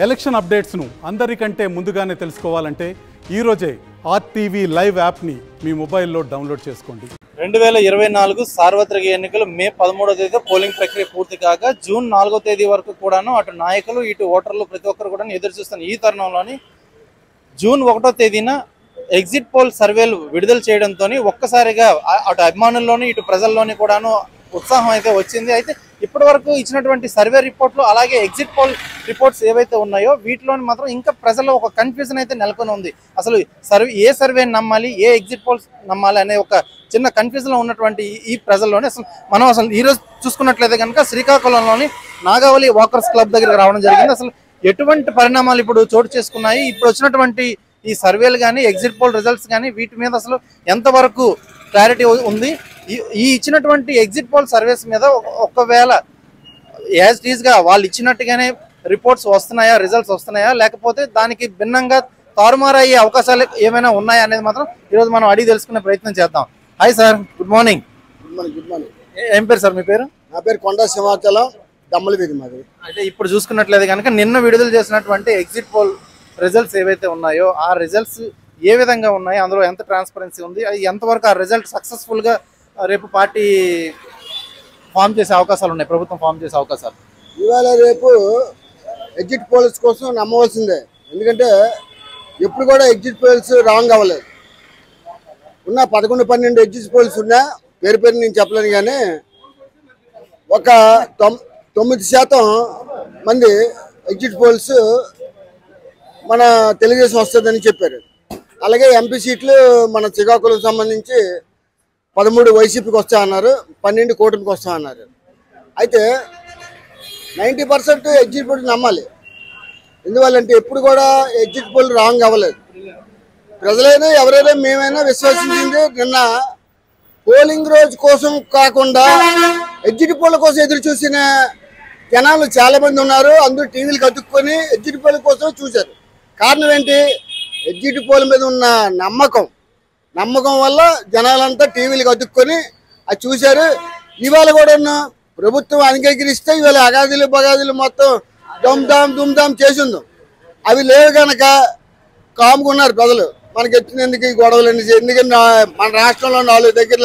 Election అప్డేట్స్ను అందరికంటే ముందుగానే తెలుసుకోవాలంటే ఈరోజే ఆర్టీవీ లైవ్ యాప్ని మీ మొబైల్లో డౌన్లోడ్ చేసుకోండి. 2024 సార్వత్రిక ఎన్నికలు మే 13వ తేదీ పోలింగ్ ప్రక్రియ పూర్తి కాగా జూన్ 4వ తేదీ వరకు కూడాను అటు నాయకులు ఇటు ఓటర్లు ప్రతి ఒక్కరు కూడా ఎదురు చూస్తున్న ఈ తరుణంలోని జూన్ 1వ తేదీన ఎగ్జిట్ పోల్ సర్వేలు విడుదల చేయడంతో ఒక్కసారిగా అటు అభిమానుల్లోని ఇటు ప్రజల్లోని కూడాను ఉత్సాహం అయితే వచ్చింది. అయితే ఇప్పటి వరకు ఇచ్చినటువంటి సర్వే రిపోర్ట్లు అలాగే ఎగ్జిట్ పోల్ రిపోర్ట్స్ ఏవైతే ఉన్నాయో వీటిలోని మాత్రం ఇంకా ప్రజల్లో ఒక కన్ఫ్యూజన్ అయితే నెలకొని ఉంది. అసలు ఏ సర్వేని నమ్మాలి, ఏ ఎగ్జిట్ పోల్స్ నమ్మాలి అనే ఒక చిన్న కన్ఫ్యూజన్లో ఉన్నటువంటి ఈ ప్రజల్లోనే అసలు ఈరోజు చూసుకున్నట్లయితే కనుక శ్రీకాకుళంలోని నాగావళి వాకర్స్ క్లబ్ దగ్గరికి రావడం జరిగింది. అసలు ఎటువంటి పరిణామాలు ఇప్పుడు చోటు చేసుకున్నాయి, ఇప్పుడు వచ్చినటువంటి ఈ సర్వేలు కానీ ఎగ్జిట్ పోల్ రిజల్ట్స్ కానీ వీటి మీద అసలు ఎంతవరకు క్లారిటీ ఉంది, ఈ ఇచ్చినటువంటి ఎగ్జిట్ పోల్ సర్వేస్ మీద ఒకవేళ యాజ్ ఇట్ ఈస్గా వాళ్ళు ఇచ్చినట్టుగానే రిపోర్ట్స్ వస్తున్నాయా, రిజల్ట్స్ వస్తున్నాయా, లేకపోతే దానికి భిన్నంగా తారుమారు అయ్యే అవకాశాలు ఏమైనా ఉన్నాయా అనేది మాత్రం ఈరోజు మనం అడిగి తెలుసుకునే ప్రయత్నం చేద్దాం. Hi sir, good morning. Good morning. ఏం పేరు సార్ మీ పేరు? నా పేరు కొండ సింహాచలం, దమ్మలవీధి మాది. అయితే ఇప్పుడు చూసుకున్నట్లయితే కనుక నిన్న విడుదల చేసినటువంటి ఎగ్జిట్ పోల్ రిజల్ట్స్ ఏవైతే ఉన్నాయో ఆ రిజల్ట్స్ ఏ విధంగా ఉన్నాయి, అందులో ఎంత ట్రాన్స్పరెన్సీ ఉంది, అది ఎంతవరకు ఆ రిజల్ట్ సక్సెస్ఫుల్గా రేపు పార్టీ ఫామ్ చేసే అవకాశాలు ఉన్నాయి, ప్రభుత్వం ఫామ్ చేసే అవకాశాలు? ఇవాళ రేపు ఎగ్జిట్ పోల్స్ కోసం నమ్మవలసిందే. ఎందుకంటే ఎప్పుడు కూడా ఎగ్జిట్ పోల్స్ రాంగ్ అవ్వలేదు. ఉన్న 11-12 ఎగ్జిట్ పోల్స్ ఉన్నా పేరు నేను చెప్పలేను, కానీ ఒక 9% మంది ఎగ్జిట్ పోల్స్ మన తెలుగుదేశం వస్తుందని చెప్పారు. అలాగే ఎంపీ సీట్లు మన శ్రీకాకుళం సంబంధించి 13 వైసీపీకి వస్తాయన్నారు, 12 కూటమికి వస్తామన్నారు. అయితే 90% ఎగ్జిట్ పోల్ నమ్మాలి. ఎందువల్లంటే ఎప్పుడు కూడా ఎగ్జిట్ పోల్ రాంగ్ అవ్వలేదు. ప్రజలైనా ఎవరైనా మేమైనా విశ్వసించింది నిన్న పోలింగ్ రోజు కోసం కాకుండా ఎగ్జిట్ పోల్ కోసం ఎదురు చూసిన జనాలు చాలా మంది ఉన్నారు. అందరూ టీవీలు కతుక్కొని ఎగ్జిట్ పోల్ కోసం చూశారు. కారణం ఏంటి? ఎగ్జిట్ పోల్ మీద ఉన్న నమ్మకం వల్ల జనాలంతా టీవీలకు అతుక్కొని అది చూశారు. ఇవాళ కూడా ప్రభుత్వం అంగీకరిస్తే ఇవాళ అగాధులు బగాదులు మొత్తం దుమ్దాం చేసిందాం. అవి లేవు కనుక కాముకున్నారు ప్రజలు. మనకి ఎత్తినందుకు ఈ గొడవలు ఎందుకంటే మన రాష్ట్రంలో 4 దగ్గర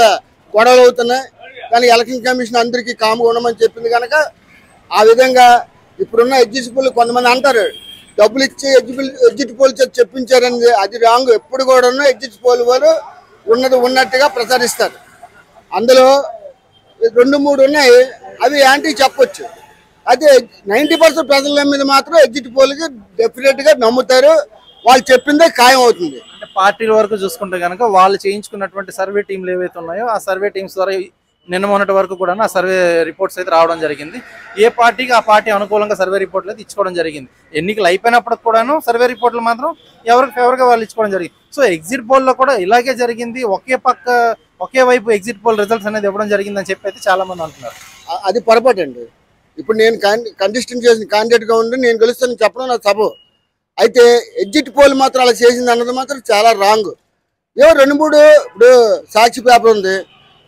గొడవలు అవుతున్నాయి. కానీ ఎలక్షన్ కమిషన్ అందరికీ కాముగా ఉండమని చెప్పింది కనుక ఆ విధంగా ఇప్పుడున్న ఎగ్జిట్ పోల్ కొంతమంది అంటారు డబ్బులు ఇచ్చి ఎగ్జిట్ పోల్ చెప్పించారని. అది రాంగ్. ఎప్పుడు కూడా ఎగ్జిట్ పోల్ వారు ఉన్నట్టుగా ప్రచారిస్తారు. అందులో 2-3 ఉన్నాయి, అవి యాంటీ చెప్పొచ్చు. అయితే 90% ప్రజల మీద మాత్రం ఎగ్జిట్ పోల్కి డెఫినెట్గా నమ్ముతారు. వాళ్ళు చెప్పిందే ఖాయం అవుతుంది. అంటే పార్టీల వరకు చూసుకుంటే కనుక వాళ్ళు చేయించుకున్నటువంటి సర్వే టీంలు ఏవైతే ఉన్నాయో ఆ సర్వే టీమ్స్ ద్వారా నిన్న మొన్నటి వరకు కూడా ఆ సర్వే రిపోర్ట్స్ అయితే రావడం జరిగింది. ఏ పార్టీకి ఆ పార్టీ అనుకూలంగా సర్వే రిపోర్ట్లు అయితే ఇచ్చుకోవడం జరిగింది. ఎన్నికలు అయిపోయినప్పటికి కూడాను సర్వే రిపోర్ట్లు మాత్రం ఎవరికి ఫేవర్గా వాళ్ళు ఇచ్చుకోవడం జరిగింది. సో ఎగ్జిట్ పోల్లో కూడా ఇలాగే జరిగింది. ఒకే వైపు ఎగ్జిట్ పోల్ రిజల్ట్స్ అనేది ఇవ్వడం జరిగిందని చెప్పి అయితే చాలా మంది అంటున్నారు. అది పొరపాటు అండి. ఇప్పుడు నేను కంటెస్టెంట్ చేసిన క్యాండిడేట్గా ఉండి నేను గెలుస్తానని చెప్పడం నా తప్పు. అయితే ఎగ్జిట్ పోల్ మాత్రం అలా చేసింది అన్నది మాత్రం చాలా రాంగ్. ఏవో 2-3 ఇప్పుడు సాక్షి పేపర్ ఉంది,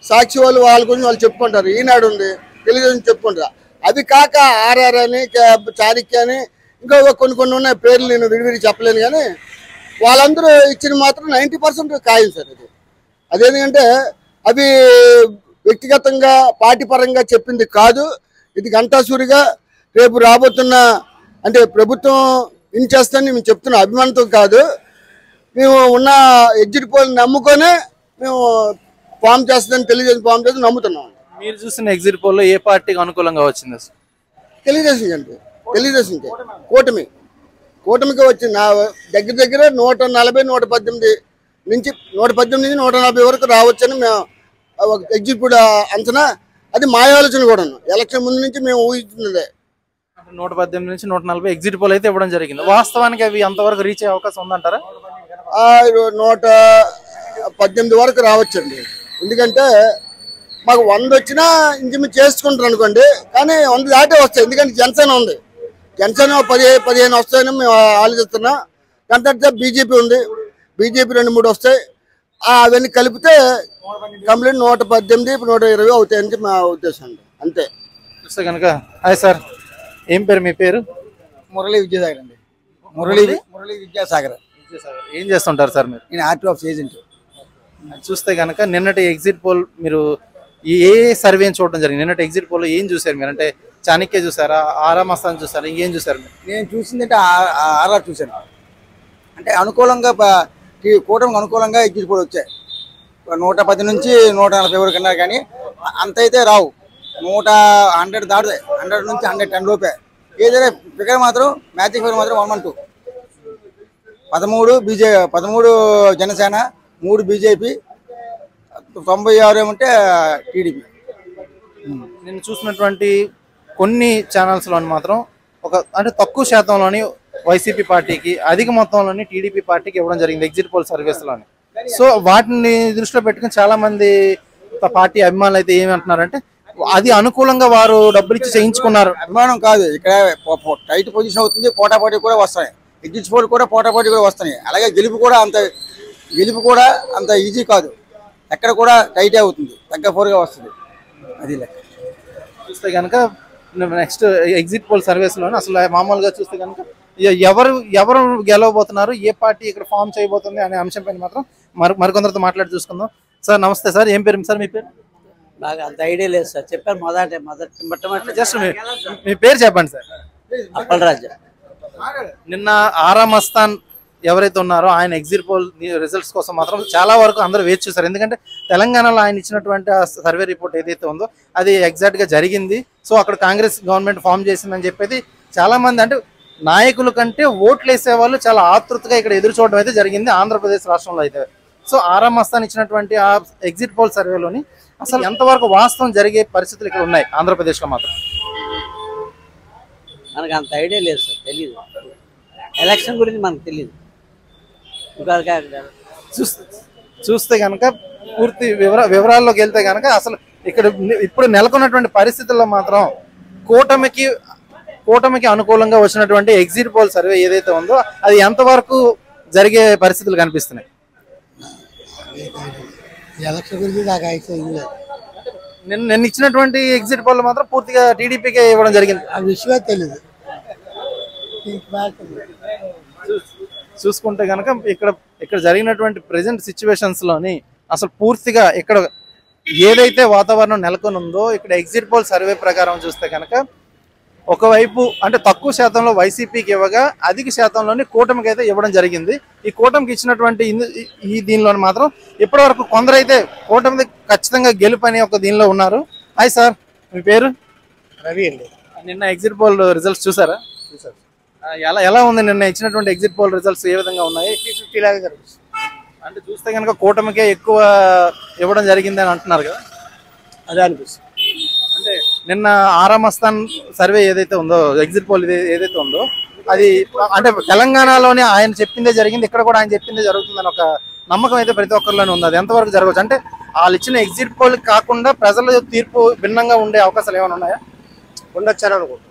సాక్షి వాళ్ళ గురించి వాళ్ళు చెప్పుకుంటారు, ఈనాడు ఉంది, తెలుగుదేశం చెప్పుకుంటారు. అవి కాక ఆర్ఆర్ అని, చాణక్య అని ఇంకా కొన్ని ఉన్నాయి, పేర్లు నేను విడివిడి చెప్పలేను. కానీ వాళ్ళందరూ ఇచ్చిన మాత్రం 90% ఖాయం సార్. అదేంటంటే అవి వ్యక్తిగతంగా పార్టీ పరంగా చెప్పింది కాదు. ఇది గంటాసూరిగా రేపు రాబోతున్న అంటే ప్రభుత్వం చేస్తానని మేము చెప్తున్న అభిమానంతో కాదు. మేము ఉన్న ఎగ్జిట్ పోల్ నమ్ముకొని మేము ఫామ్ చేస్తుందని తెలుగుదేశం ఫామ్ చేసి నమ్ముతున్నాం. మీరు చూసిన ఎగ్జిట్ పోల్లో ఏ పార్టీకి అనుకూలంగా వచ్చింది? తెలుగుదేశం అండి. తెలుగుదేశంకి కూటమికి వచ్చింది. దగ్గర 140-118 నుంచి 140 వరకు రావచ్చని మేము ఎగ్జిట్ పోల్ అంచనా. అది మా ఆలోచన కూడా ఎలక్షన్ ముందు నుంచి మేము ఊహిస్తున్నదే. 118 నుంచి 140 ఎగ్జిట్ పోల్ అయితే ఇవ్వడం జరిగింది. వాస్తవానికి అవి అంతవరకు రీచ్ అయ్యే అవకాశం ఉందంటారా? 118 వరకు రావచ్చండి. ఎందుకంటే మాకు 100 వచ్చినా ఇంచుమించు చేసుకుంటారు అనుకోండి, కానీ 100 దాటే వస్తాయి. ఎందుకంటే జనసేన ఉంది, జనసేన 10-15 వస్తాయని మేము ఆలోచిస్తున్నాం. దాని తర్వాత బీజేపీ ఉంది, బీజేపీ 2-3 వస్తాయి. అవన్నీ కలిపితే కంప్లీట్ 118-120 అవుతాయని మా ఉద్దేశం అండి. అంతే. చూస్తే కనుక హాయ్ సార్, ఏం పేరు మీ పేరు? మురళీ విద్యాసాగర్ అండి. మురళీ విద్యాసాగర్. ఏం చేస్తుంటారు సార్ మీరు? నేను ఆర్టీ ఆఫ్ ఏజెంట్. చూస్తే కనుక నిన్నటి ఎగ్జిట్ పోల్ మీరు ఏ సర్వే చూడడం జరిగింది? నిన్నటి ఎగ్జిట్ పోల్ ఏం చూసారు మీరు? అంటే చాణక్య చూసారా, ఆరామ్ అస్థాన్ చూసారా, ఇంకేం చూసారు మీరు? నేను చూసిందంటే ఆర్ఆర్ చూశాను. అంటే అనుకూలంగా కూటమికి అనుకూలంగా ఎగ్జిట్ పోల్ వచ్చాయి. 110 నుంచి 140 వరకు అన్నారు, కానీ అంత అయితే రావు. 100 దాటుతాయి. 100 నుంచి 110 లోపే. ఏదైనా ఫిగర్ మాత్రం మ్యాచింగ్ ఫిగర్ మాత్రం 112. 13 జనసేన, 3 బీజేపీ, 96 ఏమంటే టీడీపీ. నేను చూసినటువంటి కొన్ని ఛానల్స్లోని మాత్రం అంటే తక్కువ శాతంలోని వైసీపీ పార్టీకి, అధిక మొత్తంలోని టీడీపీ పార్టీకి ఇవ్వడం జరిగింది ఎగ్జిట్ పోల్ సర్వీస్లోని. సో వాటిని దృష్టిలో పెట్టుకుని చాలా మంది పార్టీ అభిమానులు అయితే ఏమంటున్నారంటే అది అనుకూలంగా వారు డబ్బులు ఇచ్చి చేయించుకున్నారు. అభిమానం కాదు, ఇక్కడ టైట్ పొజిషన్ అవుతుంది. పోటాపోటీ కూడా వస్తాయి. ఎగ్జిట్ పోల్ కూడా పోటాపోటీ కూడా వస్తున్నాయి. అలాగే గెలుపు కూడా అంత ఈజీ కాదు. ఎక్కడ కూడా టైటే అవుతుంది, తగ్గపోరుగా వస్తుంది. అది లెక్క. చూస్తే కనుక నెక్స్ట్ ఎగ్జిట్ పోల్ సర్వీస్లోనే అసలు మామూలుగా చూస్తే కనుక ఎవరు గెలవబోతున్నారు, ఏ పార్టీ ఇక్కడ ఫామ్ చేయబోతుంది అనే అంశం పైన మాత్రం మరికొందరితో మాట్లాడి చూసుకుందాం. సార్ నమస్తే సార్, ఏం పేరు సార్? మీ పేరు? బాగా అంత ఐడియా లేదు సార్. చెప్పారు మొట్టమొదటి జస్ట్ మీ పేరు చెప్పండి సార్. అప్పలరాజు. నిన్న ఆరామ్ అస్థాన్ ఎవరైతే ఉన్నారో ఆయన ఎగ్జిట్ పోల్ రిజల్ట్స్ కోసం మాత్రం చాలా వరకు అందరూ వేచి చూస్తారు. ఎందుకంటే తెలంగాణలో ఆయన ఇచ్చినటువంటి ఆ సర్వే రిపోర్ట్ ఏదైతే ఉందో అది ఎగ్జాక్ట్గా జరిగింది. సో అక్కడ కాంగ్రెస్ గవర్నమెంట్ ఫామ్ చేసిందని చెప్పేది చాలా మంది, అంటే నాయకుల కంటే ఓట్లు వేసే వాళ్ళు చాలా ఆతృతగా ఇక్కడ ఎదురు చూడడం అయితే జరిగింది ఆంధ్రప్రదేశ్ రాష్ట్రంలో అయితే. సో ఆరామ్ అస్థాన్ ఇచ్చినటువంటి ఆ ఎగ్జిట్ పోల్ సర్వేలోని అసలు ఎంతవరకు వాస్తవం జరిగే పరిస్థితులు ఇక్కడ ఉన్నాయి ఆంధ్రప్రదేశ్లో మాత్రం? మనకు అంత ఐడియా లేదు సార్, తెలీదు. ఎలక్షన్ గురించి మనకు తెలియదు. చూస్తే కనుక పూర్తి వివరాల్లోకి వెళ్తే కనుక అసలు ఇక్కడ ఇప్పుడు నెలకొన్నటువంటి పరిస్థితుల్లో మాత్రం కూటమికి అనుకూలంగా వచ్చినటువంటి ఎగ్జిట్ పోల్ సర్వే ఏదైతే ఉందో అది ఎంతవరకు జరిగే పరిస్థితులు కనిపిస్తున్నాయి? ఎలక్షన్ గురించి నాకు అయితే నిన్న ఇచ్చినటువంటి ఎగ్జిట్ పోల్ మాత్రం పూర్తిగా టీడీపీకే ఇవ్వడం జరిగింది. ఆ విషయమే తెలియదు. చూసుకుంటే కనుక ఇక్కడ జరిగినటువంటి ప్రెజెంట్ సిచ్యువేషన్స్ లోని అసలు పూర్తిగా ఇక్కడ ఏదైతే వాతావరణం నెలకొని ఉందో ఇక్కడ ఎగ్జిట్ పోల్ సర్వే ప్రకారం చూస్తే కనుక ఒకవైపు అంటే తక్కువ శాతంలో వైసీపీకి ఇవ్వగా అధిక శాతంలోని కూటమికి అయితే ఇవ్వడం జరిగింది. ఈ కూటమికి ఇచ్చినటువంటి దీనిలో మాత్రం ఇప్పటివరకు కొందరైతే కూటమి ఖచ్చితంగా గెలుపు అని ఒక దీనిలో ఉన్నారు. హాయ్ సార్, మీ పేరు? రవి అండి. నిన్న ఎగ్జిట్ పోల్ రిజల్ట్స్ చూసారా? చూసారు. ఎలా ఉంది నిన్న ఇచ్చినటువంటి ఎగ్జిట్ పోల్ రిజల్ట్స్ ఏ విధంగా ఉన్నాయి? 50-50 లాగా జరుగుతుంది. అంటే చూస్తే కనుక కూటమికే ఎక్కువ ఇవ్వడం జరిగింది అని అంటున్నారు కదా, అదే అనిపిస్తుంది. అంటే నిన్న ఆరామ్ అస్థాన్ సర్వే ఏదైతే ఉందో ఎగ్జిట్ పోల్ ఏదైతే ఉందో అది అంటే తెలంగాణలోనే ఆయన చెప్పిందే జరిగింది, ఇక్కడ కూడా ఆయన చెప్పిందే జరుగుతుందని ఒక నమ్మకం అయితే ప్రతి ఒక్కరిలోనే ఉంది. అది ఎంతవరకు జరగవచ్చు? అంటే వాళ్ళు ఇచ్చిన ఎగ్జిట్ పోల్ కాకుండా ప్రజల తీర్పు భిన్నంగా ఉండే అవకాశాలు ఏమైనా ఉన్నాయా? ఉండొచ్చని అనుకుంటా.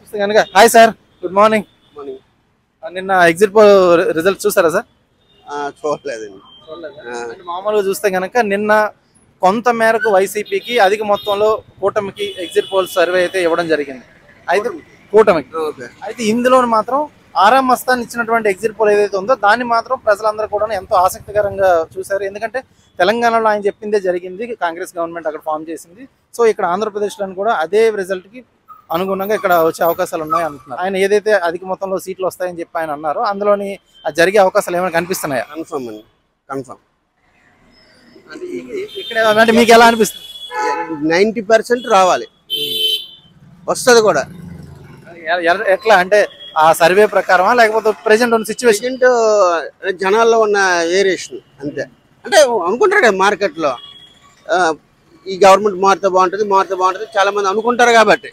చూస్తే కనుక హాయ్ సార్, గుడ్ మార్నింగ్. నిన్న ఎగ్జిట్ పోల్ రిజల్ట్ చూసారా సార్? చూడలేదండి. మామూలుగా చూస్తే కనుక నిన్న కొంత మేరకు వైసీపీకి అధిక మొత్తంలో కూటమికి ఎగ్జిట్ పోల్ సర్వే అయితే ఇవ్వడం జరిగింది. అయితే కూటమికి అయితే ఇందులో మాత్రం ఆరామ్ అస్థాన్ ఇచ్చినటువంటి ఎగ్జిట్ పోల్ ఏదైతే ఉందో దాన్ని మాత్రం ప్రజలందరూ కూడా ఎంతో ఆసక్తికరంగా చూశారు. ఎందుకంటే తెలంగాణలో ఆయన చెప్పిందే జరిగింది, కాంగ్రెస్ గవర్నమెంట్ అక్కడ ఫామ్ చేసింది. సో ఇక్కడ ఆంధ్రప్రదేశ్లో కూడా అదే రిజల్ట్కి అనుగుణంగా ఇక్కడ వచ్చే అవకాశాలు ఉన్నాయి అంటున్నారు. ఆయన ఏదైతే అధిక మొత్తంలో సీట్లు వస్తాయని చెప్పి ఆయన అన్నారో అందులోని జరిగే అవకాశాలు ఏమైనా కనిపిస్తున్నాయా? కన్ఫర్మ్ అండి, కన్ఫర్మ్. ఇక్కడ అంటే మీకు ఎలా అనిపిస్తుంది? 90% రావాలి, వస్తుంది కూడా. ఎట్లా అంటే ఆ సర్వే ప్రకారమా లేకపోతే ప్రెసెంట్ ఉన్న సిచ్యువేషన్ జనాల్లో ఉన్న వేరియేషన్ అంతే. అంటే అనుకుంటారు కదా మార్కెట్లో ఈ గవర్నమెంట్ మారితే బాగుంటుంది చాలా మంది అనుకుంటారు కాబట్టి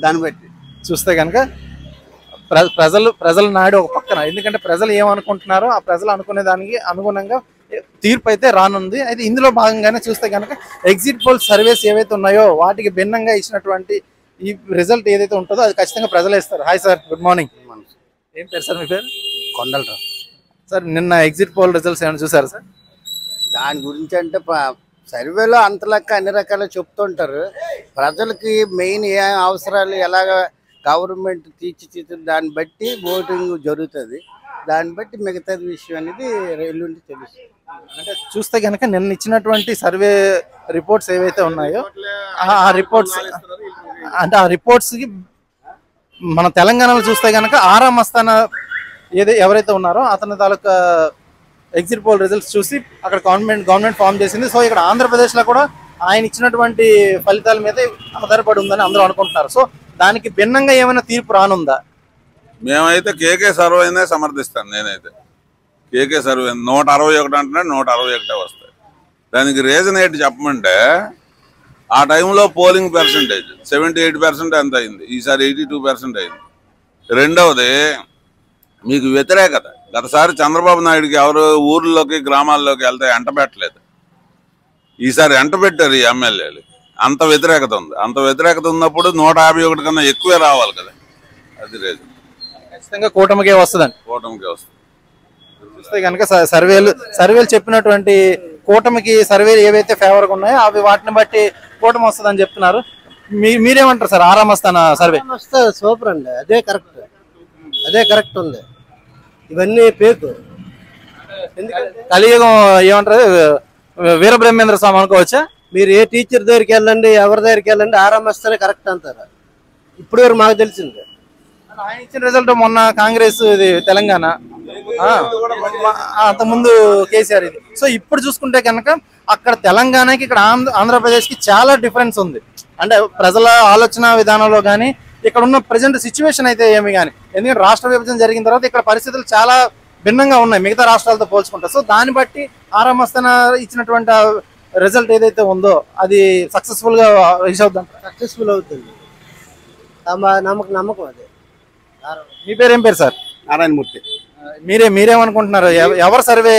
దాన్ని బట్టి చూస్తే కనుక ప్రజల నాడు ఒక పక్కన, ఎందుకంటే ప్రజలు ఏమనుకుంటున్నారో ఆ ప్రజలు అనుకునే దానికి అనుగుణంగా తీర్పు అయితే రానుంది. అయితే ఇందులో భాగంగానే చూస్తే కనుక ఎగ్జిట్ పోల్ సర్వేస్ ఏవైతే ఉన్నాయో వాటికి భిన్నంగా ఇచ్చినటువంటి ఈ రిజల్ట్ ఏదైతే ఉంటుందో అది ఖచ్చితంగా ప్రజలే ఇస్తారు. Hi sir, good morning. ఏం పేరు సార్ మీ పేరు? కొండలరావు సార్. నిన్న ఎగ్జిట్ పోల్ రిజల్ట్స్ ఏమైనా చూసారా సార్? దాని గురించి అంటే సర్వేలో అంతలక్క అన్ని రకాలు చెప్తుంటారు. ప్రజలకి మెయిన్ ఏ అవసరాలు ఎలాగ గవర్నమెంట్ తీర్చిదిద్దు దాన్ని బట్టి ఓటింగ్ జరుగుతుంది. దాన్ని బట్టి మిగతా విషయం అనేది ఎల్లుండి తెలుస్తుంది. అంటే చూస్తే కనుక నిన్న ఇచ్చినటువంటి సర్వే రిపోర్ట్స్ ఏవైతే ఉన్నాయో ఆ రిపోర్ట్స్ అంటే ఆ రిపోర్ట్స్కి మన తెలంగాణలో చూస్తే కనుక ఆరా మస్తానా ఎవరైతే ఉన్నారో అతని తాలూకా ఎగ్జిట్ పోల్ రిజల్ట్స్ చూసి అక్కడ గవర్నమెంట్ ఫామ్ చేసింది. సో ఇక్కడ ఆంధ్రప్రదేశ్లో కూడా ఆయన ఇచ్చినటువంటి ఫలితాల మీద ఆధారపడి ఉందని అందరూ అనుకుంటున్నారు. సో దానికి భిన్నంగా ఏమైనా తీర్పు రానుందా? మేమైతే కేకే సర్వేనే సమర్థిస్తాను. నేనైతే కేకే సర్వే 161 అంటే 161 వస్తాయి. దానికి రీజన్ ఏంటి చెప్పమంటే ఆ టైంలో పోలింగ్ పర్సంటేజ్ 78% ఎంత అయింది, ఈసారి 82% అయింది. రెండవది మీకు వ్యతిరేకత. గతసారి చంద్రబాబు నాయుడుకి ఎవరు ఊర్లోకి గ్రామాల్లోకి వెళ్తే ఎంటబెట్టలేదు, ఈసారి ఎంటబెట్టారు ఈ ఎమ్మెల్యేలు. అంత వ్యతిరేకత ఉంది. అంత వ్యతిరేకత ఉన్నప్పుడు 151 కన్నా ఎక్కువే రావాలి కదా. అది రీజన్. ఖచ్చితంగా కూటమికే వస్తుందండి. కూటమికే వస్తుంది. చూస్తే కనుక సర్వేలు చెప్పినటువంటి కూటమికి సర్వేలు ఏవైతే ఫేవర్గా ఉన్నాయో అవి వాటిని బట్టి కూటమి వస్తుందని చెప్తున్నారు. మీరేమంటారు సార్? ఆరా మస్తానా సర్వే సూపర్ అండి. అదే కరెక్ట్ ఉంది. ఇవన్నీ పేకు. కలియుగం ఏమంటారు, వీరబ్రహ్మేంద్ర స్వామి అనుకోవచ్చా? మీరు ఏ టీచర్ దగ్గరికి వెళ్ళండి, ఎవరి దగ్గరికి వెళ్ళండి, ఆరామస్తేనే కరెక్ట్ అంటారు. ఇప్పుడు వరకు మాకు తెలిసింది. ఆయన ఇచ్చిన రిజల్ట్ మొన్న కాంగ్రెస్ ఇది తెలంగాణ, అంతకుముందు కేసీఆర్ ఇది. సో ఇప్పుడు చూసుకుంటే కనుక అక్కడ తెలంగాణకి ఇక్కడ ఆంధ్రప్రదేశ్కి చాలా డిఫరెన్స్ ఉంది. అంటే ప్రజల ఆలోచన విధానంలో కానీ ఇక్కడ ఉన్న ప్రజెంట్ సిచ్యువేషన్ అయితే ఏమి కానీ, ఎందుకంటే రాష్ట్ర విభజన జరిగిన తర్వాత ఇక్కడ పరిస్థితులు చాలా భిన్నంగా ఉన్నాయి మిగతా రాష్ట్రాలతో పోల్చుకుంటే. సో దాన్ని బట్టి ఆరా మస్తానా ఇచ్చినటువంటి రిజల్ట్ ఏదైతే ఉందో అది సక్సెస్ఫుల్గా రీచ్ అవుతుంది. సక్సెస్ఫుల్ అవుతుంది. నమ్మకం అదే. మీ పేరు ఏం పేరు సార్? నారాయణమూర్తి. మీరేమనుకుంటున్నారు? ఎవరు సర్వే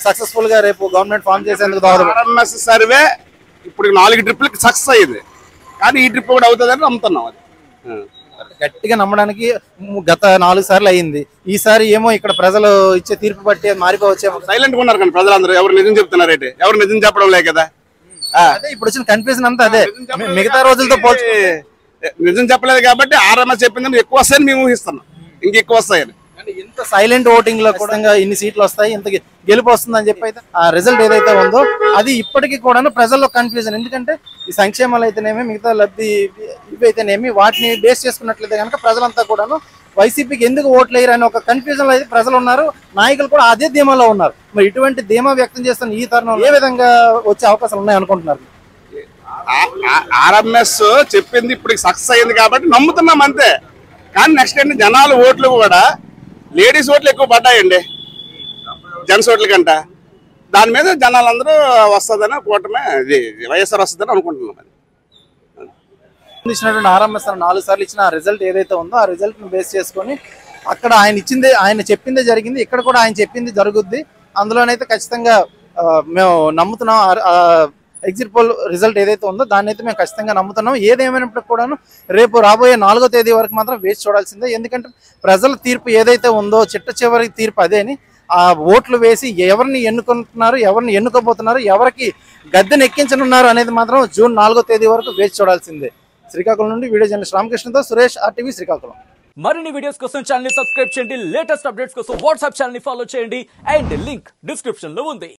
సక్సెస్ఫుల్ గా రేపు గవర్నమెంట్ ఫామ్ చేసేందుకు ఆర్ఎంఎస్ సర్వే ఇప్పుడు 4 ట్రిప్లకి సక్సెస్ అయ్యింది, కానీ ఈ ట్రిప్ కూడా అవుతుందని నమ్ముతున్నాం. అది గట్టిగా నమ్మడానికి గత 4 సార్లు అయ్యింది. ఈసారి ఏమో ఇక్కడ ప్రజలు ఇచ్చే తీర్పు బట్టి మారిపోవచ్చేమో. సైలెంట్ గా ఉన్నారు కానీ ప్రజలందరూ ఎవరు నిజం చెప్తున్నారైతే, ఎవరు నిజం చెప్పడం లే కదా. అదే ఇప్పుడు వచ్చిన కన్ఫ్యూజన్ అంతా అదే. మిగతా రోజులతో పోల్చి నిజం చెప్పలేదు కాబట్టి ఆర్ఎంఎస్ చెప్పిందని ఎక్కువ వస్తాయని మేము ఊహిస్తున్నాం, ఇంకెక్కువ వస్తాయని. ఇంత సైలెంట్ ఓటింగ్ లో కూడా ఇన్ని సీట్లు వస్తాయి, ఇంత గెలుపు వస్తుందని చెప్పి అయితే ఆ రిజల్ట్ ఏదైతే ఉందో అది ఇప్పటికీ కూడా ప్రజల్లో కన్ఫ్యూజన్. ఎందుకంటే ఈ సంక్షేమాలు అయితేనేమి మిగతా లబ్ధి ఇవి అయితేనేమి వాటిని బేస్ చేసుకున్నట్లయితే కనుక ప్రజలంతా కూడాను వైసీపీకి ఎందుకు ఓట్లు వేయరు అని ఒక కన్ఫ్యూజన్ లో అయితే ప్రజలు ఉన్నారు. నాయకులు కూడా అదే ధీమాలో ఉన్నారు. మరి ఇటువంటి ధీమా వ్యక్తం చేస్తున్న ఈ తరుణంలో ఏ విధంగా వచ్చే అవకాశాలు ఉన్నాయి అనుకుంటున్నారు? ఆర్ఎంఎస్ చెప్పింది ఇప్పుడు సక్సెస్ అయ్యింది కాబట్టి నమ్ముతున్నాం అంతే. కానీ నెక్స్ట్ ఏంటి, జనాలు ఓట్లు కూడా లేడీస్ ఓట్లు ఎక్కువ పడ్డాయండి జెంట్స్ ఓట్ల కంట. దాని మీద జనాలందరూ వస్తుందని కూటమే వైఎస్ఆర్ వస్తుందని అనుకుంటున్నాం. ఇచ్చినటువంటి ఆర్ఎంఎస్ 4 సార్లు ఇచ్చిన ఆ రిజల్ట్ ఏదైతే ఉందో ఆ రిజల్ట్ ని బేస్ చేసుకొని అక్కడ ఆయన చెప్పిందే జరిగింది, ఇక్కడ కూడా ఆయన చెప్పింది జరుగుద్ది. అందులోనైతే ఖచ్చితంగా మేము నమ్ముతున్నాం. ఎగ్జిట్ పోల్ రిజల్ట్ ఏదైతే ఉందో దాన్ని అయితే మేము ఖచ్చితంగా నమ్ముతున్నాం. ఏదేమైనప్పటికీ కూడాను రేపు రాబోయే 4వ తేదీ వరకు మాత్రం వేచి చూడాల్సిందే. ఎందుకంటే ప్రజల తీర్పు ఏదైతే ఉందో చిట్ట చివరి తీర్పు అదేని. ఆ ఓట్లు వేసి ఎవరిని ఎన్నుకుంటున్నారు, ఎవరిని ఎన్నుకోబోతున్నారు, ఎవరికి గద్దెను ఎక్కించనున్నారు అనేది మాత్రం జూన్ 4వ తేదీ వరకు వేచి చూడాల్సిందే. శ్రీకాకుళం నుండి వీడియో జర్నలిస్ట్ రామకృష్ణతో సురేష్, RTV శ్రీకాకుళం. మరిన్ని వీడియోస్ కోసం ఛానల్ ని సబ్స్క్రైబ్ చేయండి. లేటెస్ట్ అప్డేట్స్ కోసం వాట్సాప్ ఛానల్ ని ఫాలో చేయండి. అండ్ లింక్ డిస్క్రిప్షన్ లో ఉంది.